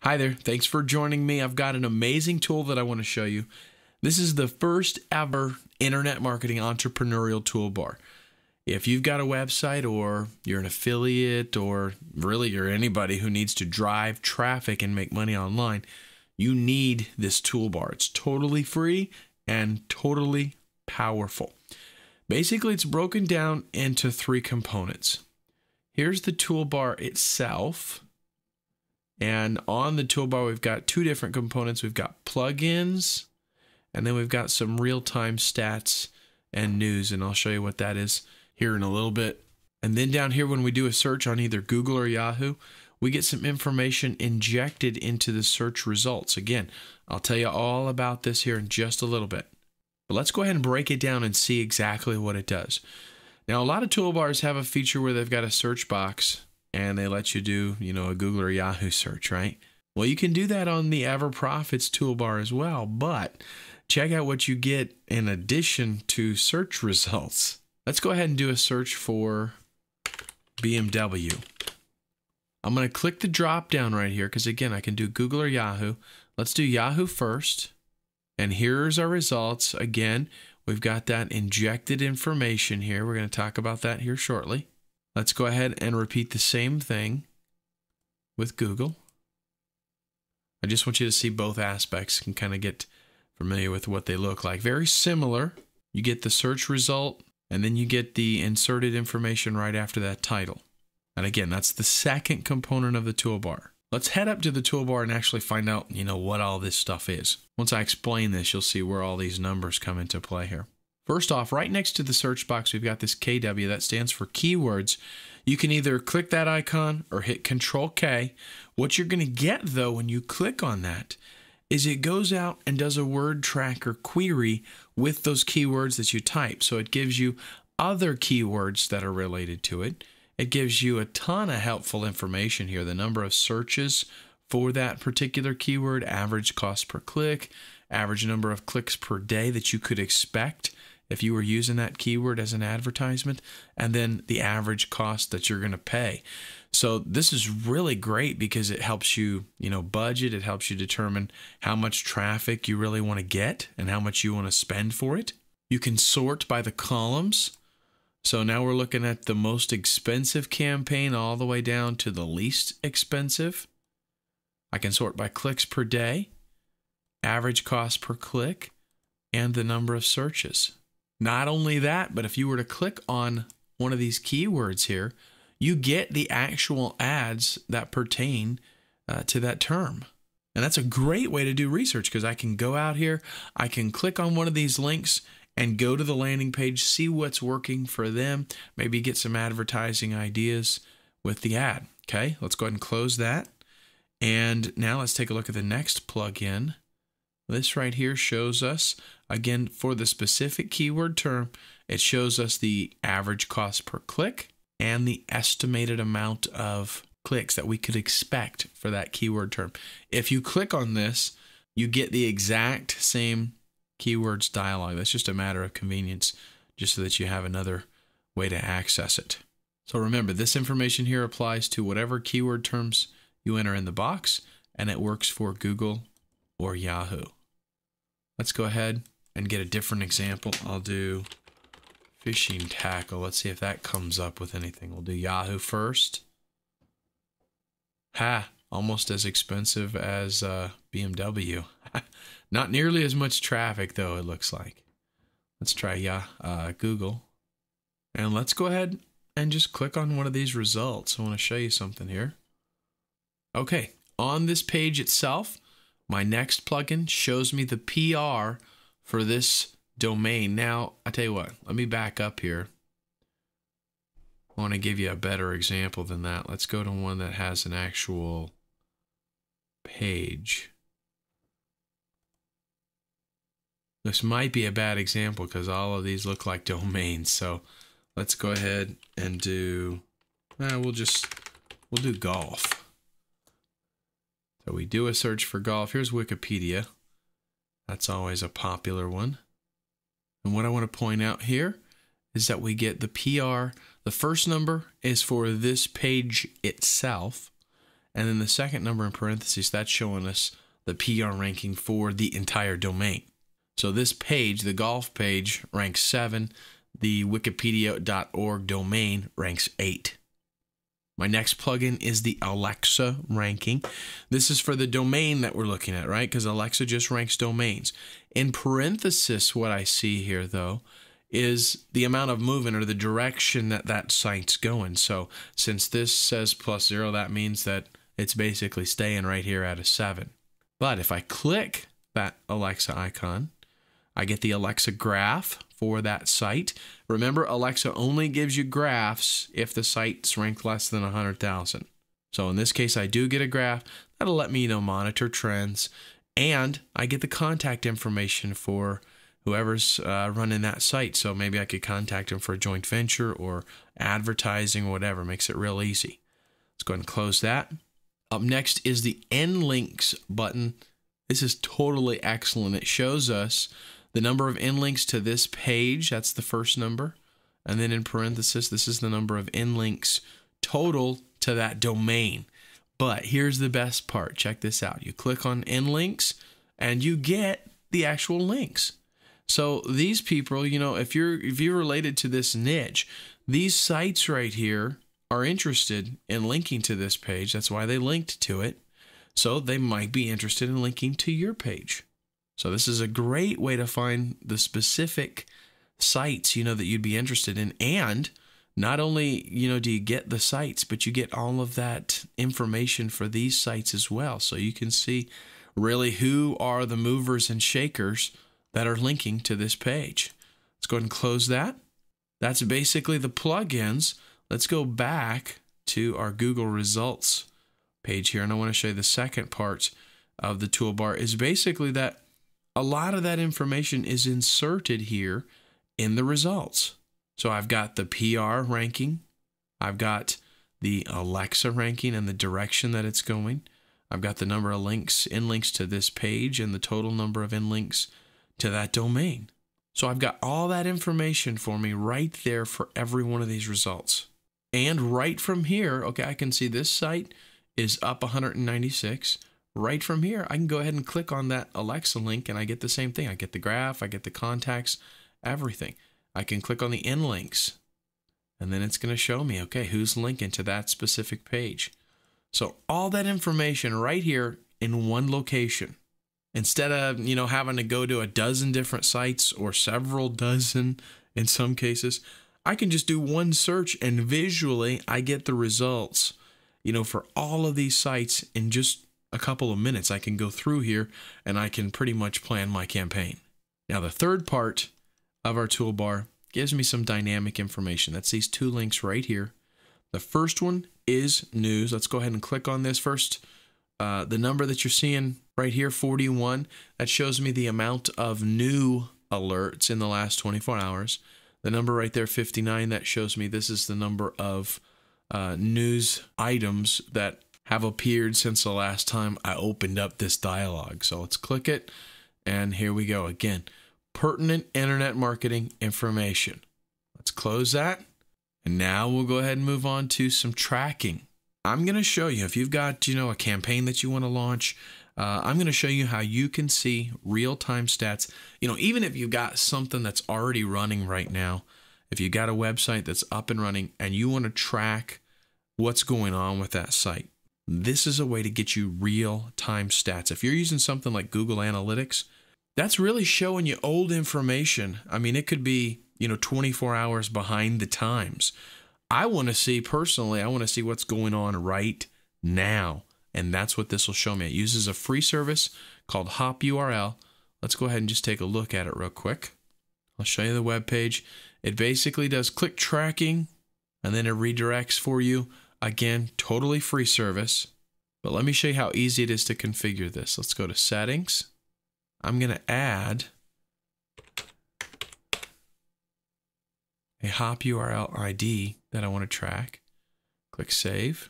Hi there, thanks for joining me. I've got an amazing tool that I want to show you. This is the first ever internet marketing entrepreneurial toolbar. If you've got a website or you're an affiliate or really you're anybody who needs to drive traffic and make money online, you need this toolbar. It's totally free and totally powerful. Basically, it's broken down into three components. Here's the toolbar itself. And on the toolbar, we've got two different components. We've got plugins, and then we've got some real-time stats and news, and I'll show you what that is here in a little bit. And then down here, when we do a search on either Google or Yahoo, we get some information injected into the search results. Again, I'll tell you all about this here in just a little bit. But let's go ahead and break it down and see exactly what it does. Now, a lot of toolbars have a feature where they've got a search box, and they let you do, a Google or Yahoo search, right? Well, you can do that on the EverProfits toolbar as well, but check out what you get in addition to search results. Let's go ahead and do a search for BMW. I'm going to click the drop down right here because, again, I can do Google or Yahoo. Let's do Yahoo first, and here's our results. Again, we've got that injected information here. We're going to talk about that here shortly. Let's go ahead and repeat the same thing with Google. I just want you to see both aspects and kind of get familiar with what they look like. Very similar. You get the search result, and then you get the inserted information right after that title. And again, that's the second component of the toolbar. Let's head up to the toolbar and actually find out, what all this stuff is. Once I explain this, you'll see where all these numbers come into play here. First off, right next to the search box, we've got this KW. That stands for keywords. You can either click that icon or hit Control-K. What you're going to get, though, when you click on that is it goes out and does a word tracker query with those keywords that you type. So it gives you other keywords that are related to it. It gives you a ton of helpful information here. The number of searches for that particular keyword, average cost per click, average number of clicks per day that you could expect if you were using that keyword as an advertisement, and then the average cost that you're going to pay. So this is really great because it helps you, budget. It helps you determine how much traffic you really want to get and how much you want to spend for it. You can sort by the columns. So now we're looking at the most expensive campaign all the way down to the least expensive. I can sort by clicks per day, average cost per click, and the number of searches. Not only that, but if you were to click on one of these keywords here, you get the actual ads that pertain to that term. And that's a great way to do research because I can go out here, I can click on one of these links and go to the landing page, see what's working for them, maybe get some advertising ideas with the ad. Okay, let's go ahead and close that. And now let's take a look at the next plugin. This right here shows us, again, for the specific keyword term, it shows us the average cost per click and the estimated amount of clicks that we could expect for that keyword term. If you click on this, you get the exact same keywords dialog. That's just a matter of convenience, just so that you have another way to access it. So remember, this information here applies to whatever keyword terms you enter in the box, and it works for Google or Yahoo. Let's go ahead and get a different example. I'll do fishing tackle. Let's see if that comes up with anything. We'll do Yahoo first. Almost as expensive as BMW. Not nearly as much traffic, though, it looks like. Let's try Google. And let's go ahead and just click on one of these results. I want to show you something here. Okay, on this page itself, my next plugin shows me the PR for this domain. Now, I tell you what, let me back up here. I want to give you a better example than that. Let's go to one that has an actual page. This might be a bad example because all of these look like domains. So let's go ahead and do, we'll do golf. So we do a search for golf. Here's Wikipedia. That's always a popular one. And what I want to point out here is that we get the PR. The first number is for this page itself. And then the second number in parentheses, that's showing us the PR ranking for the entire domain. So this page, the golf page, ranks 7. The wikipedia.org domain ranks 8. My next plugin is the Alexa ranking. This is for the domain that we're looking at, right? Because Alexa just ranks domains. In parenthesis, what I see here, though, is the amount of movement or the direction that that site's going. So since this says +0, that means that it's basically staying right here at a 7. But if I click that Alexa icon, I get the Alexa graph for that site. Remember, Alexa only gives you graphs if the site's ranked less than 100,000. So in this case, I do get a graph. That'll let me, monitor trends. And I get the contact information for whoever's running that site. So maybe I could contact them for a joint venture or advertising or whatever. Makes it real easy. Let's go ahead and close that. Up next is the End Links button. This is totally excellent. It shows us the number of end links to this page. That's the first number. And then in parenthesis, this is the number of end links total to that domain. But here's the best part. Check this out. You click on end links and you get the actual links. So these people, if you're related to this niche, these sites right here are interested in linking to this page. That's why they linked to it. So they might be interested in linking to your page. So this is a great way to find the specific sites, that you'd be interested in. And not only, do you get the sites, but you get all of that information for these sites as well. So you can see really who are the movers and shakers that are linking to this page. Let's go ahead and close that. That's basically the plugins. Let's go back to our Google results page here. And I want to show you the second part of the toolbar is basically that a lot of that information is inserted here in the results. So I've got the PR ranking. I've got the Alexa ranking and the direction that it's going. I've got the number of links, end links to this page and the total number of end links to that domain. So I've got all that information for me right there for every one of these results. And right from here, okay, I can see this site is up 196. Right from here, I can go ahead and click on that Alexa link and I get the same thing. I get the graph, I get the contacts, everything. I can click on the end links and then it's going to show me, okay, who's linking to that specific page. So all that information right here in one location. Instead of, having to go to a dozen different sites or several dozen in some cases, I can just do one search and visually I get the results, for all of these sites in just a couple of minutes. I can go through here and I can pretty much plan my campaign. Now, the third part of our toolbar gives me some dynamic information. That's these two links right here. The first one is news. Let's go ahead and click on this first. The number that you're seeing right here, 41, that shows me the amount of new alerts in the last 24 hours. The number right there, 59, that shows me this is the number of news items that have appeared since the last time I opened up this dialog. So let's click it, and here we go. Again, pertinent internet marketing information. Let's close that, and now we'll go ahead and move on to some tracking. I'm going to show you, if you've got, a campaign that you want to launch, I'm going to show you how you can see real-time stats. Even if you've got something that's already running right now, if you've got a website that's up and running and you want to track what's going on with that site, this is a way to get you real-time stats. If you're using something like Google Analytics, that's really showing you old information. I mean, it could be, 24 hours behind the times. I want to see what's going on right now. And that's what this will show me. It uses a free service called Hop URL. Let's go ahead and just take a look at it real quick. I'll show you the web page. It basically does click tracking, and then it redirects for you. Again, totally free service. But let me show you how easy it is to configure this. Let's go to settings. I'm going to add a Hop URL ID that I want to track. Click Save.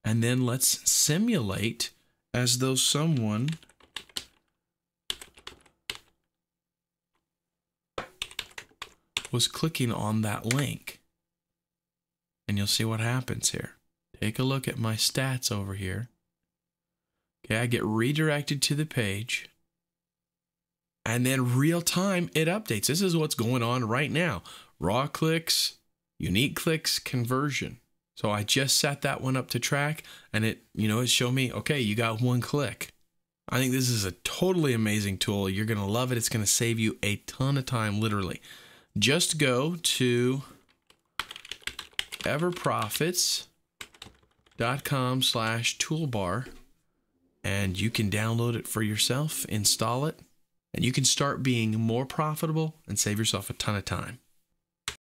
And then let's simulate as though someone was clicking on that link. And you'll see what happens here. take a look at my stats over here. Okay, I get redirected to the page. And then real time, it updates. This is what's going on right now. Raw clicks, unique clicks, conversion. So I just set that one up to track, and it showed me, okay, you got 1 click. I think this is a totally amazing tool. You're going to love it. It's going to save you a ton of time, literally. Just go to everprofits.com/toolbar, and you can download it for yourself, install it, and you can start being more profitable and save yourself a ton of time.